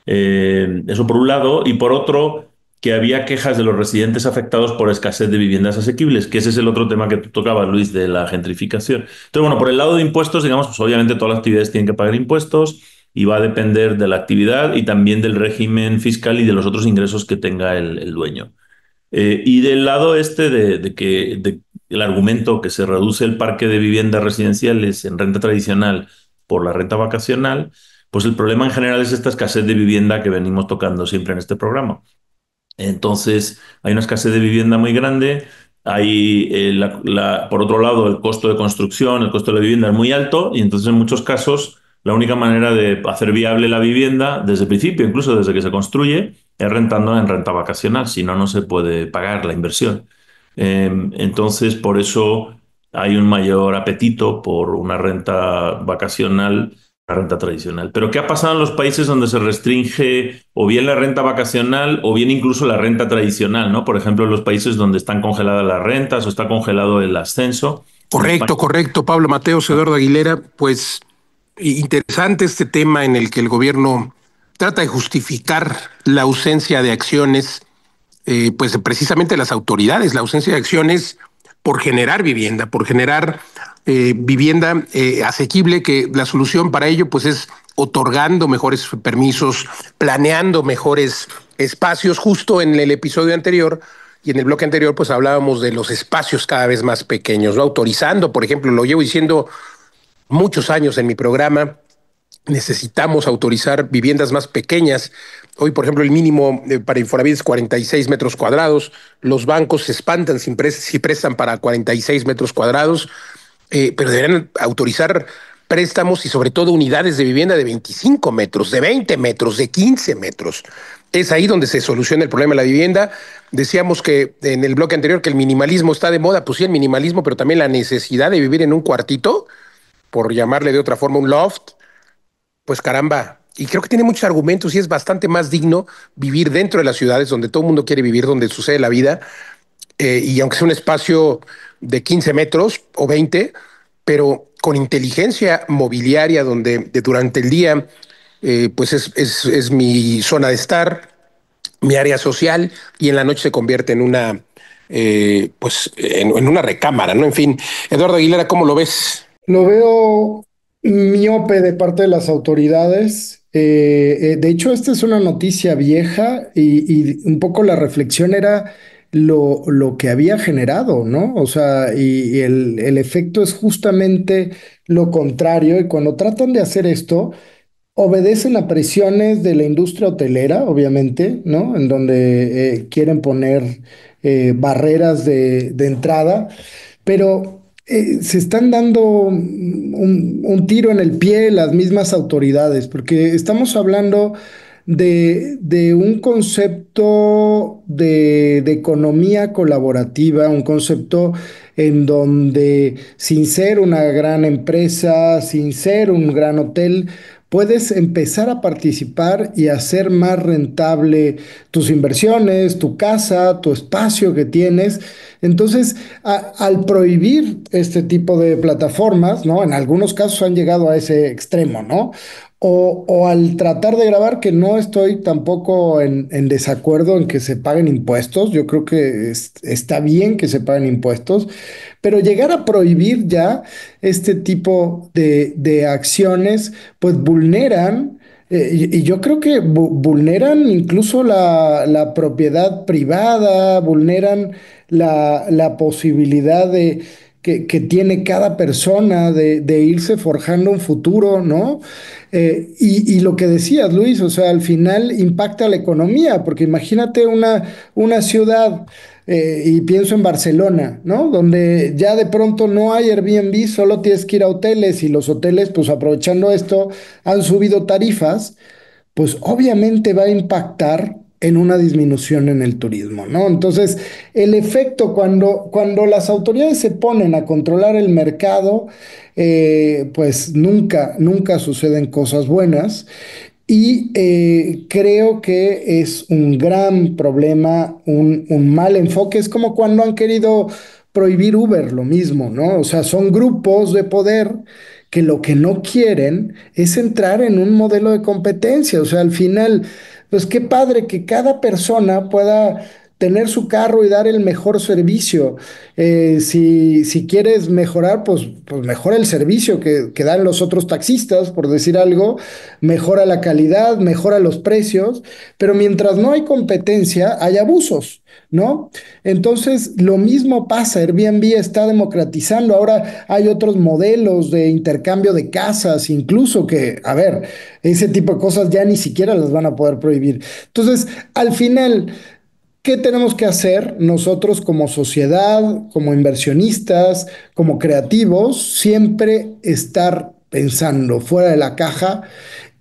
Eso por un lado, y por otro, que había quejas de los residentes afectados por escasez de viviendas asequibles, que ese es el otro tema que tú tocabas, Luis, de la gentrificación. Entonces, bueno, por el lado de impuestos, digamos, pues obviamente todas las actividades tienen que pagar impuestos y va a depender de la actividad y también del régimen fiscal y de los otros ingresos que tenga el dueño. Y del lado este de que el argumento que se reduce el parque de viviendas residenciales en renta tradicional por la renta vacacional, pues el problema en general es esta escasez de vivienda que venimos tocando siempre en este programa. Entonces, hay una escasez de vivienda muy grande. Hay, por otro lado, el costo de construcción, el costo de la vivienda es muy alto y entonces en muchos casos la única manera de hacer viable la vivienda desde el principio, incluso desde que se construye, es rentando en renta vacacional, si no, no se puede pagar la inversión. Entonces, por eso hay un mayor apetito por una renta vacacional, una renta tradicional. Pero ¿qué ha pasado en los países donde se restringe o bien la renta vacacional o bien incluso la renta tradicional, ¿no? Por ejemplo, en los países donde están congeladas las rentas o está congelado el ascenso. En España. Correcto, correcto, Pablo Mateos, Eduardo Aguilera, pues interesante este tema en el que el gobierno trata de justificar la ausencia de acciones, pues precisamente las autoridades, la ausencia de acciones por generar vivienda, por generar vivienda asequible, que la solución para ello pues es otorgando mejores permisos, planeando mejores espacios. Justo en el episodio anterior y en el bloque anterior pues hablábamos de los espacios cada vez más pequeños, ¿no? Autorizando, por ejemplo, lo llevo diciendo muchos años en mi programa, necesitamos autorizar viviendas más pequeñas. Hoy, por ejemplo, el mínimo para Infonavit es 46 metros cuadrados. Los bancos se espantan si prestan para 46 metros cuadrados, pero deberían autorizar préstamos y sobre todo unidades de vivienda de 25 metros, de 20 metros, de 15 metros. Es ahí donde se soluciona el problema de la vivienda. Decíamos que en el bloque anterior que el minimalismo está de moda, pues sí, el minimalismo, pero también la necesidad de vivir en un cuartito, por llamarle de otra forma un loft, pues caramba, y creo que tiene muchos argumentos y es bastante más digno vivir dentro de las ciudades donde todo el mundo quiere vivir, donde sucede la vida, y aunque sea un espacio de 15 metros o 20, pero con inteligencia mobiliaria durante el día, pues es mi zona de estar, mi área social, y en la noche se convierte en una, en una recámara, ¿no? En fin, Eduardo Aguilera, ¿cómo lo ves? Lo veo miope de parte de las autoridades. De hecho, esta es una noticia vieja y un poco la reflexión era lo que había generado, ¿no? O sea, y el efecto es justamente lo contrario. Y cuando tratan de hacer esto, obedecen a presiones de la industria hotelera, obviamente, ¿no? En donde quieren poner barreras de entrada, pero se están dando un tiro en el pie las mismas autoridades, porque estamos hablando de un concepto de economía colaborativa, un concepto en donde sin ser una gran empresa, sin ser un gran hotel, puedes empezar a participar y hacer más rentable tus inversiones, tu casa, tu espacio que tienes. Entonces, al prohibir este tipo de plataformas, ¿no? En algunos casos han llegado a ese extremo, ¿no? O al tratar de grabar, que no estoy tampoco en desacuerdo en que se paguen impuestos, yo creo que está bien que se paguen impuestos, pero llegar a prohibir ya este tipo de acciones, pues vulneran, y yo creo que vulneran incluso la propiedad privada, vulneran la posibilidad que tiene cada persona de irse forjando un futuro, ¿no? Y lo que decías, Luis, o sea, al final impacta la economía, porque imagínate una ciudad, y pienso en Barcelona, ¿no? Donde ya de pronto no hay Airbnb, solo tienes que ir a hoteles y los hoteles, pues aprovechando esto, han subido tarifas, pues obviamente va a impactar en una disminución en el turismo, ¿no? Entonces, el efecto cuando las autoridades se ponen a controlar el mercado, pues nunca suceden cosas buenas. Y creo que es un gran problema, un mal enfoque. Es como cuando han querido prohibir Uber, lo mismo, ¿no? O sea, son grupos de poder que lo que no quieren es entrar en un modelo de competencia. O sea, al final, pues qué padre que cada persona pueda tener su carro y dar el mejor servicio. Si quieres mejorar, pues mejora el servicio que dan los otros taxistas, por decir algo, mejora la calidad, mejora los precios, pero mientras no hay competencia, hay abusos, ¿no? Entonces, lo mismo pasa, Airbnb está democratizando, ahora hay otros modelos de intercambio de casas, incluso que, a ver, ese tipo de cosas ya ni siquiera las van a poder prohibir. Entonces, al final, ¿qué tenemos que hacer nosotros como sociedad, como inversionistas, como creativos? Siempre estar pensando fuera de la caja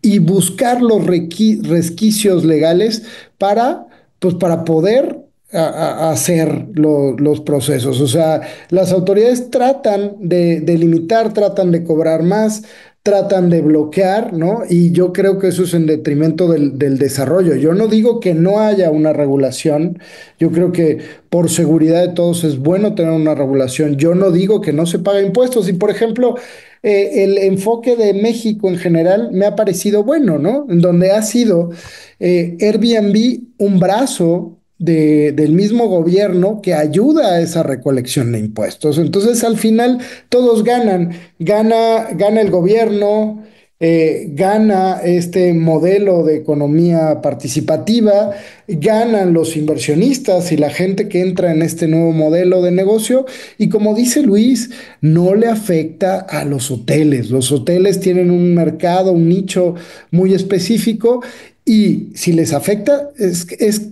y buscar los resquicios legales para, pues, para poder hacer los procesos. O sea, las autoridades tratan de limitar, tratan de cobrar más, tratan de bloquear, ¿no? Y yo creo que eso es en detrimento del desarrollo. Yo no digo que no haya una regulación, yo creo que por seguridad de todos es bueno tener una regulación. Yo no digo que no se pague impuestos. Y por ejemplo, el enfoque de México en general me ha parecido bueno, ¿no? En donde ha sido Airbnb un brazo del mismo gobierno que ayuda a esa recolección de impuestos. Entonces, al final, todos ganan. Gana el gobierno, gana este modelo de economía participativa, ganan los inversionistas y la gente que entra en este nuevo modelo de negocio. Y como dice Luis, no le afecta a los hoteles. Los hoteles tienen un mercado, un nicho muy específico. Y si les afecta, es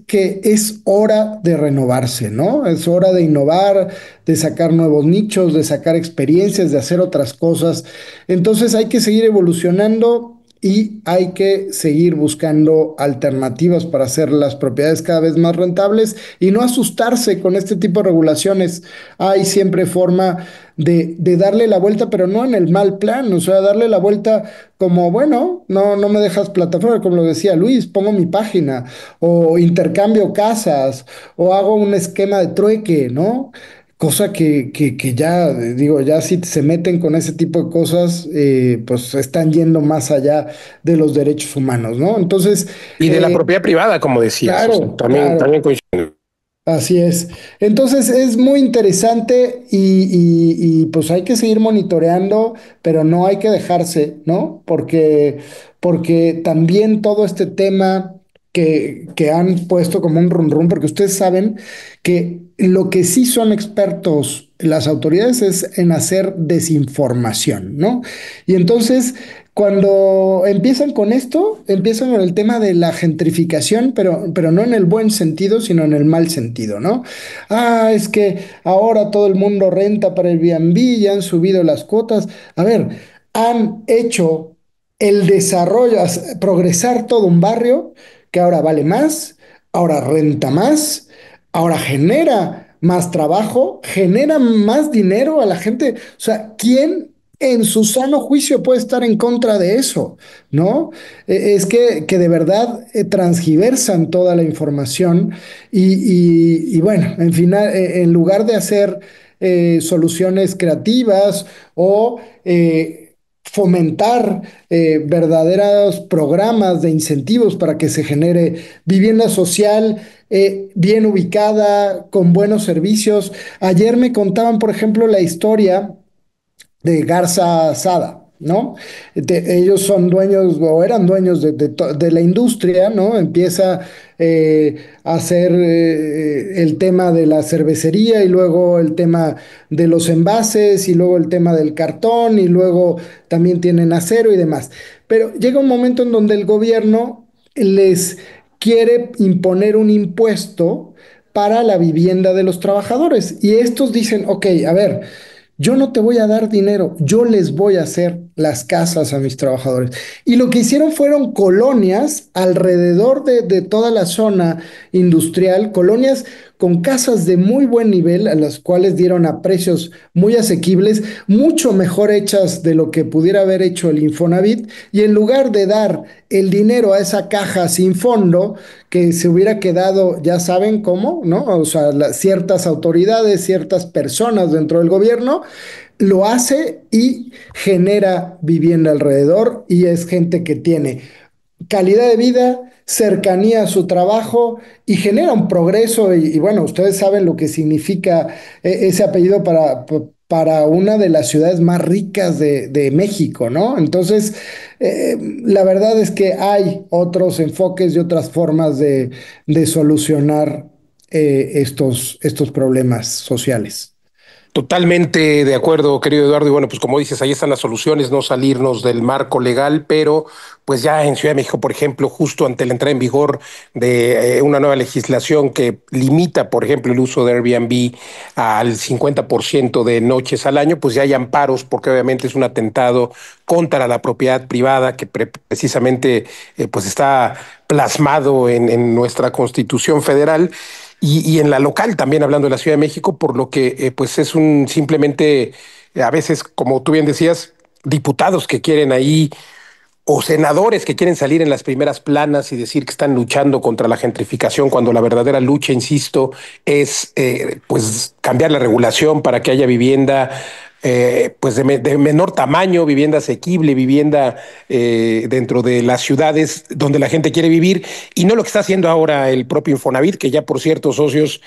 que es hora de renovarse, ¿no? Es hora de innovar, de sacar nuevos nichos, de sacar experiencias, de hacer otras cosas. Entonces hay que seguir evolucionando y hay que seguir buscando alternativas para hacer las propiedades cada vez más rentables y no asustarse con este tipo de regulaciones. Hay siempre forma de darle la vuelta, pero no en el mal plan, o sea, darle la vuelta como, bueno, no me dejas plataforma, como lo decía Luis, pongo mi página o intercambio casas o hago un esquema de trueque, ¿no? Cosa que ya, digo, ya si se meten con ese tipo de cosas, pues están yendo más allá de los derechos humanos, ¿no? Entonces, Y de la propiedad privada, como decías, o sea, claro, también claro. coincido. Así es. Entonces es muy interesante y, pues hay que seguir monitoreando, pero no hay que dejarse, ¿no? Porque también todo este tema que han puesto como un run run, porque ustedes saben que lo que sí son expertos las autoridades es en hacer desinformación, ¿no? Y entonces cuando empiezan con esto, empiezan con el tema de la gentrificación, pero no en el buen sentido, sino en el mal sentido, ¿no? Ah, es que ahora todo el mundo renta para el Airbnb y han subido las cuotas. A ver, han hecho el desarrollo, progresar todo un barrio que ahora vale más, ahora renta más, ahora genera más trabajo, genera más dinero a la gente. O sea, ¿quién en su sano juicio puede estar en contra de eso? ¿No? Es que de verdad transgiversan toda la información y bueno, en final, en lugar de hacer soluciones creativas o fomentar verdaderos programas de incentivos para que se genere vivienda social bien ubicada, con buenos servicios. Ayer me contaban, por ejemplo, la historia de Garza Sada, ¿no? Ellos son dueños o eran dueños de la industria, ¿no? Empieza a hacer el tema de la cervecería y luego el tema de los envases y luego el tema del cartón y luego también tienen acero y demás. Pero llega un momento en donde el gobierno les quiere imponer un impuesto para la vivienda de los trabajadores. Y estos dicen, ok, a ver, yo no te voy a dar dinero, yo les voy a hacer las casas a mis trabajadores. Y lo que hicieron fueron colonias alrededor de toda la zona industrial, colonias con casas de muy buen nivel, a las cuales dieron a precios muy asequibles, mucho mejor hechas de lo que pudiera haber hecho el Infonavit, y en lugar de dar el dinero a esa caja sin fondo, que se hubiera quedado, ya saben cómo, ¿no? O sea, ciertas autoridades, ciertas personas dentro del gobierno, lo hace y genera vivienda alrededor y es gente que tiene calidad de vida, cercanía a su trabajo y genera un progreso y bueno, ustedes saben lo que significa ese apellido para una de las ciudades más ricas de México, ¿no? Entonces, la verdad es que hay otros enfoques y otras formas de solucionar estos problemas sociales. Totalmente de acuerdo, querido Eduardo. Y bueno, pues como dices, ahí están las soluciones, no salirnos del marco legal, pero pues ya en Ciudad de México, por ejemplo, justo ante la entrada en vigor de una nueva legislación que limita, por ejemplo, el uso de Airbnb al 50% de noches al año, pues ya hay amparos, porque obviamente es un atentado contra la propiedad privada que precisamente pues está plasmado en nuestra Constitución Federal y en la local también hablando de la Ciudad de México, por lo que pues es un simplemente a veces, como tú bien decías, diputados que quieren ahí o senadores que quieren salir en las primeras planas y decir que están luchando contra la gentrificación, cuando la verdadera lucha, insisto, es pues cambiar la regulación para que haya vivienda pues de menor tamaño, vivienda asequible, vivienda dentro de las ciudades donde la gente quiere vivir, y no lo que está haciendo ahora el propio Infonavit, que ya por cierto, socios,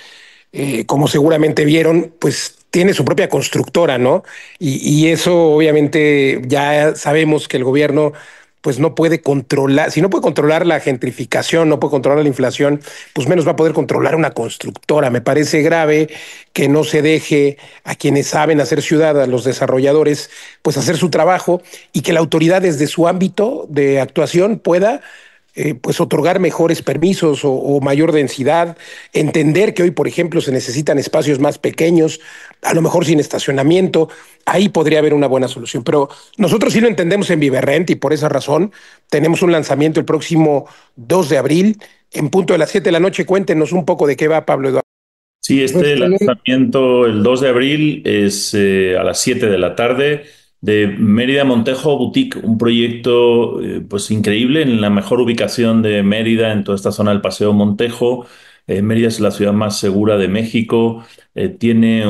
como seguramente vieron, pues tiene su propia constructora, ¿no? Y eso obviamente ya sabemos que el gobierno pues no puede controlar, si no puede controlar la gentrificación, no puede controlar la inflación, pues menos va a poder controlar una constructora. Me parece grave que no se deje a quienes saben hacer ciudad, a los desarrolladores, pues hacer su trabajo y que la autoridad desde su ámbito de actuación pueda pues otorgar mejores permisos o mayor densidad, entender que hoy, por ejemplo, se necesitan espacios más pequeños, a lo mejor sin estacionamiento, ahí podría haber una buena solución. Pero nosotros sí lo entendemos en Viverrent y por esa razón tenemos un lanzamiento el próximo 2 de abril en punto de las 7 de la noche. Cuéntenos un poco de qué va, Pablo Eduardo. Sí, Pues este lanzamiento el 2 de abril es a las 7 de la tarde de Mérida Montejo Boutique, un proyecto pues increíble en la mejor ubicación de Mérida, en toda esta zona del Paseo Montejo. Mérida es la ciudad más segura de México, tiene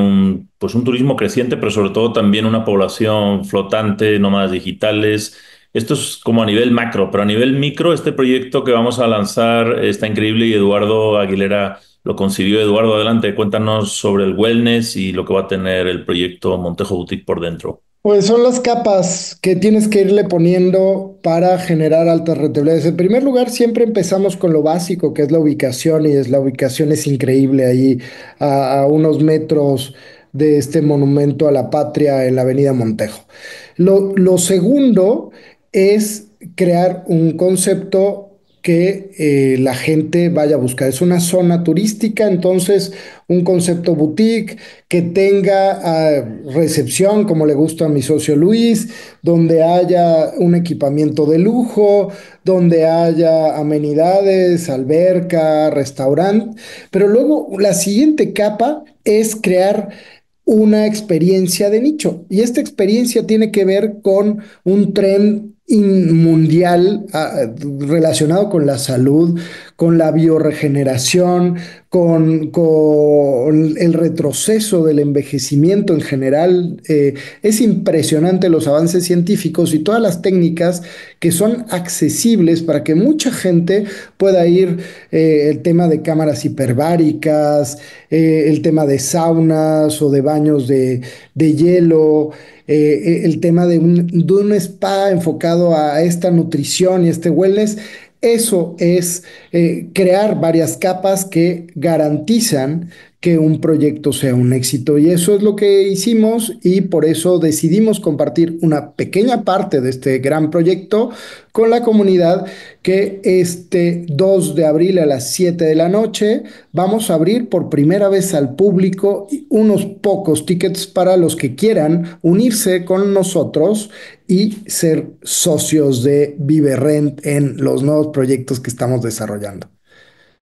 pues un turismo creciente, pero sobre todo también una población flotante, nómadas digitales. Esto es como a nivel macro, pero a nivel micro, este proyecto que vamos a lanzar está increíble y Eduardo Aguilera lo concibió. Eduardo, adelante, cuéntanos sobre el wellness y lo que va a tener el proyecto Montejo Boutique por dentro. Pues son las capas que tienes que irle poniendo para generar altas rentabilidades. En primer lugar, siempre empezamos con lo básico, que es la ubicación, y la ubicación es increíble ahí a unos metros de este monumento a la patria en la Avenida Montejo. Lo segundo es crear un concepto que la gente vaya a buscar. Es una zona turística, entonces un concepto boutique que tenga recepción, como le gusta a mi socio Luis, donde haya un equipamiento de lujo, donde haya amenidades, alberca, restaurante, pero luego la siguiente capa es crear una experiencia de nicho. Y esta experiencia tiene que ver con un tren mundial relacionado con la salud, con la bioregeneración, con el retroceso del envejecimiento en general. Es impresionante los avances científicos y todas las técnicas que son accesibles para que mucha gente pueda ir, el tema de cámaras hiperbáricas, el tema de saunas o de baños de hielo, el tema de un spa enfocado a esta nutrición y este wellness. Eso es crear varias capas que garantizan que un proyecto sea un éxito. Y eso es lo que hicimos y por eso decidimos compartir una pequeña parte de este gran proyecto con la comunidad, que este 2 de abril a las 7 de la noche vamos a abrir por primera vez al público unos pocos tickets para los que quieran unirse con nosotros y ser socios de Viverrent en los nuevos proyectos que estamos desarrollando.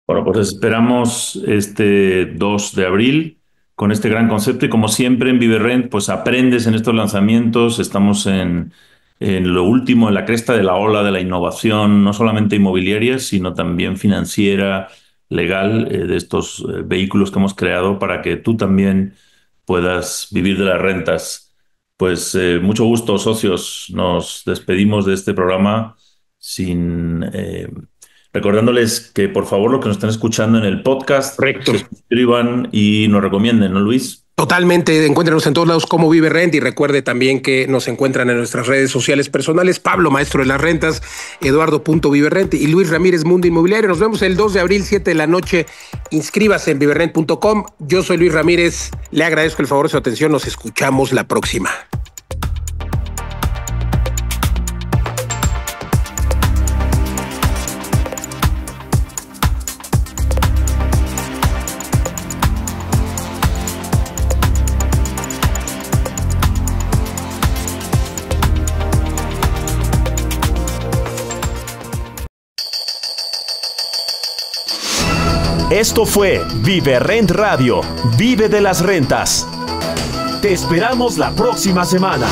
Bueno, pues esperamos este 2 de abril con este gran concepto y como siempre en Viverrent, pues aprendes en estos lanzamientos, estamos en lo último, en la cresta de la ola de la innovación, no solamente inmobiliaria, sino también financiera, legal, de estos vehículos que hemos creado para que tú también puedas vivir de las rentas. Pues mucho gusto, socios. Nos despedimos de este programa sin recordándoles que por favor los que nos están escuchando en el podcast Correcto. se suscriban y nos recomienden, ¿no, Luis? Totalmente, encuéntrenos en todos lados como Vive Rent y recuerde también que nos encuentran en nuestras redes sociales personales, Pablo Maestro de las Rentas, Eduardo.viverrent y Luis Ramírez Mundo Inmobiliario. Nos vemos el 2 de abril, 7 de la noche. Inscríbase en viverrent.com. Yo soy Luis Ramírez, le agradezco el favor de su atención, nos escuchamos la próxima. Esto fue Vive Rent Radio, Vive de las Rentas. Te esperamos la próxima semana.